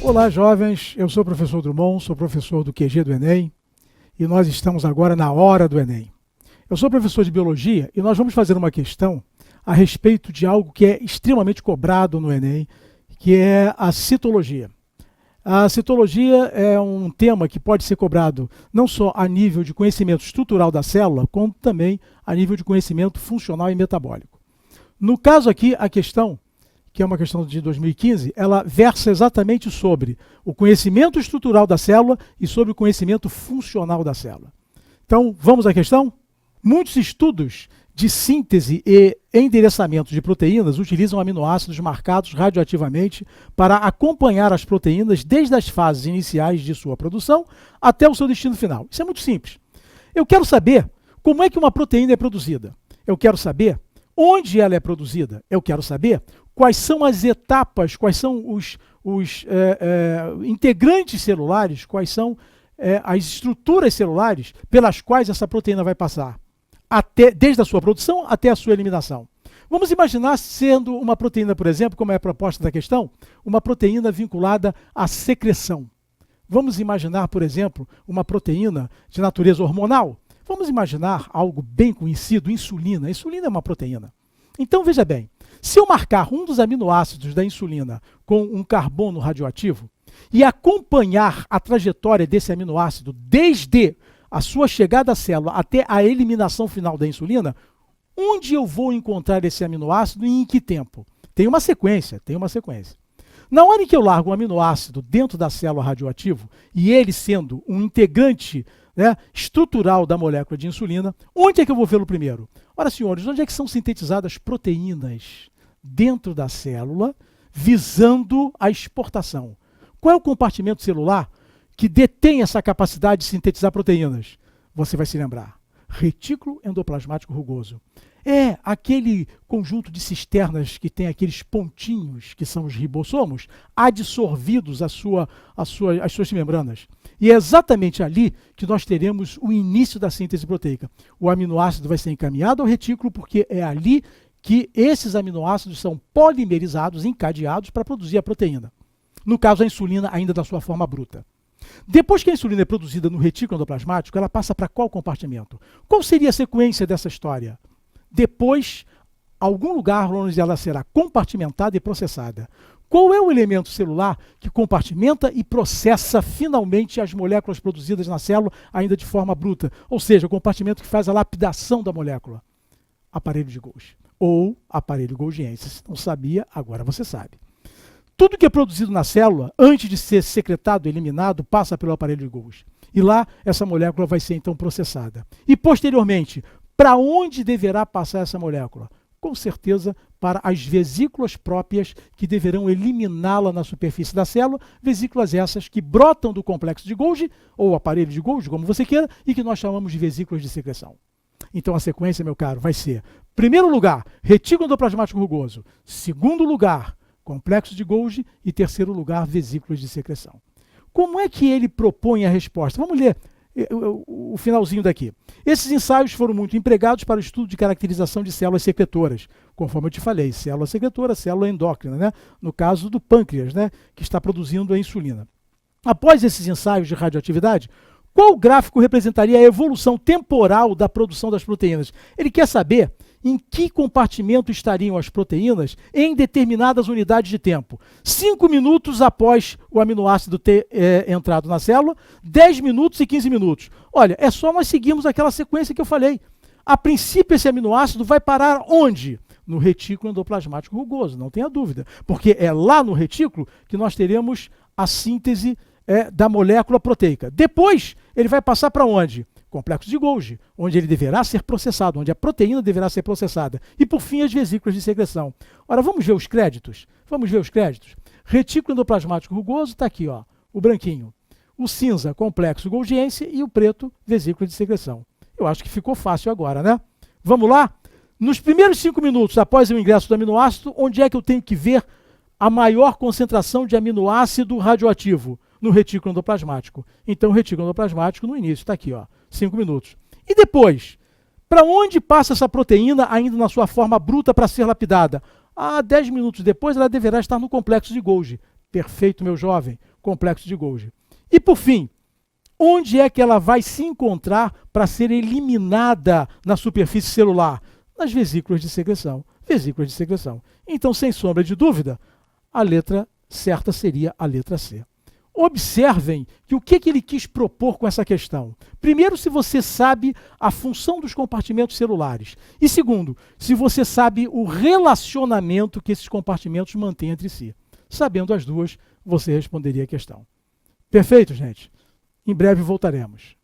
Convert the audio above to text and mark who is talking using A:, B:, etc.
A: Olá, jovens, eu sou o professor Drummond, sou professor do QG do Enem e nós estamos agora na hora do Enem. Eu sou professor de Biologia e nós vamos fazer uma questão a respeito de algo que é extremamente cobrado no Enem, que é a citologia. A citologia é um tema que pode ser cobrado não só a nível de conhecimento estrutural da célula, como também a nível de conhecimento funcional e metabólico. No caso aqui, a questão, que é uma questão de 2015, ela versa exatamente sobre o conhecimento estrutural da célula e sobre o conhecimento funcional da célula. Então, vamos à questão? Muitos estudos de síntese e endereçamento de proteínas utilizam aminoácidos marcados radioativamente para acompanhar as proteínas desde as fases iniciais de sua produção até o seu destino final. Isso é muito simples. Eu quero saber como é que uma proteína é produzida. Eu quero saber onde ela é produzida. Eu quero saber quais são as etapas, quais são os integrantes celulares, quais são as estruturas celulares pelas quais essa proteína vai passar, desde a sua produção até a sua eliminação. Vamos imaginar sendo uma proteína, por exemplo, como é a proposta da questão, uma proteína vinculada à secreção. Vamos imaginar, por exemplo, uma proteína de natureza hormonal. Vamos imaginar algo bem conhecido, insulina. A insulina é uma proteína. Então, veja bem, se eu marcar um dos aminoácidos da insulina com um carbono radioativo e acompanhar a trajetória desse aminoácido desde a sua chegada à célula até a eliminação final da insulina, onde eu vou encontrar esse aminoácido e em que tempo? Tem uma sequência, Na hora em que eu largo um aminoácido dentro da célula radioativo, e ele sendo um integrante estrutural da molécula de insulina, onde é que eu vou vê-lo primeiro? Ora, senhores, onde é que são sintetizadas proteínas? Dentro da célula, visando a exportação. Qual é o compartimento celular que detém essa capacidade de sintetizar proteínas? Você vai se lembrar. Retículo endoplasmático rugoso. É aquele conjunto de cisternas que tem aqueles pontinhos, que são os ribossomos, adsorvidos às suas membranas. E é exatamente ali que nós teremos o início da síntese proteica. O aminoácido vai ser encaminhado ao retículo, porque é ali que esses aminoácidos são polimerizados, encadeados para produzir a proteína. No caso, a insulina ainda da sua forma bruta. Depois que a insulina é produzida no retículo endoplasmático, ela passa para qual compartimento? Qual seria a sequência dessa história? Depois, algum lugar onde ela será compartimentada e processada. Qual é o elemento celular que compartimenta e processa finalmente as moléculas produzidas na célula ainda de forma bruta? Ou seja, o compartimento que faz a lapidação da molécula. Aparelho de Golgi. Ou aparelho golgiense. Se não sabia, agora você sabe. Tudo que é produzido na célula, antes de ser secretado, eliminado, passa pelo aparelho de Golgi. E lá, essa molécula vai ser então processada. E posteriormente, para onde deverá passar essa molécula? Com certeza para as vesículas próprias que deverão eliminá-la na superfície da célula, vesículas essas que brotam do complexo de Golgi, ou aparelho de Golgi, como você queira, e que nós chamamos de vesículas de secreção. Então a sequência, meu caro, vai ser, primeiro lugar, retículo endoplasmático rugoso, segundo lugar, complexo de Golgi e terceiro lugar, vesículas de secreção. Como é que ele propõe a resposta? Vamos ler o finalzinho daqui. Esses ensaios foram muito empregados para o estudo de caracterização de células secretoras, conforme eu te falei, célula secretora, célula endócrina, no caso do pâncreas, que está produzindo a insulina. Após esses ensaios de radioatividade, qual gráfico representaria a evolução temporal da produção das proteínas? Ele quer saber em que compartimento estariam as proteínas em determinadas unidades de tempo. 5 minutos após o aminoácido ter entrado na célula, 10 minutos e 15 minutos. Olha, é só nós seguirmos aquela sequência que eu falei. A princípio, esse aminoácido vai parar onde? No retículo endoplasmático rugoso, não tenha dúvida. Porque é lá no retículo que nós teremos a síntese da molécula proteica. Depois, ele vai passar para onde? Complexo de Golgi, onde ele deverá ser processado, onde a proteína deverá ser processada. E, por fim, as vesículas de secreção. Ora, vamos ver os créditos? Retículo endoplasmático rugoso está aqui, ó, o branquinho. O cinza, complexo golgiense, e o preto, vesícula de secreção. Eu acho que ficou fácil agora, né? Vamos lá? Nos primeiros 5 minutos após o ingresso do aminoácido, onde é que eu tenho que ver a maior concentração de aminoácido radioativo? No retículo endoplasmático. Então, o retículo endoplasmático no início está aqui, ó, 5 minutos. E depois, para onde passa essa proteína ainda na sua forma bruta para ser lapidada? 10 minutos depois, ela deverá estar no complexo de Golgi. Perfeito, meu jovem. complexo de Golgi. E por fim, onde é que ela vai se encontrar para ser eliminada na superfície celular? Nas vesículas de secreção. Vesículas de secreção. Então, sem sombra de dúvida, a letra certa seria a letra C. Observem que o que ele quis propor com essa questão. Primeiro, se você sabe a função dos compartimentos celulares. E segundo, se você sabe o relacionamento que esses compartimentos mantêm entre si. Sabendo as duas, você responderia a questão. Perfeito, gente? Em breve voltaremos.